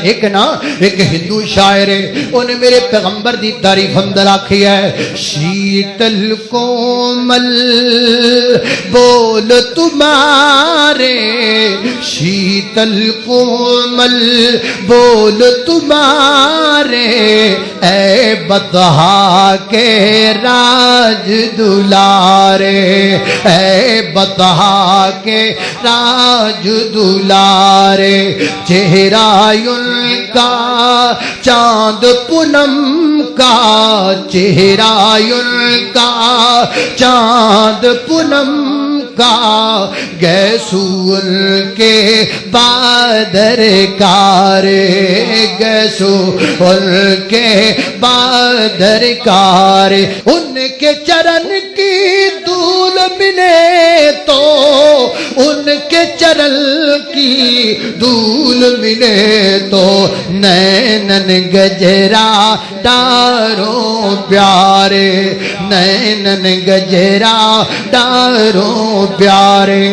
ایک ہندو شاعر ہے، انہیں میرے پیغمبر دی تعریف اندر آکھی ہے، شیتل کومل بول تمہارے، شیتل کومل بول تمہارے، اے بطحا کے راج دلارے، اے بطحا کے راج دلارے، چہرہ ان کا چاند پونم کا، چہرہ ان کا چاند پونم کا، گیسو ان کے بادر کارے، گیسو ان کے بادر کارے، ان کے چرن کی دھول ملے تو، ان کے چرن کی دھول ملے تو، نینن گجرا ڈاروں پیارے، نینن گجرا ڈاروں پیارے۔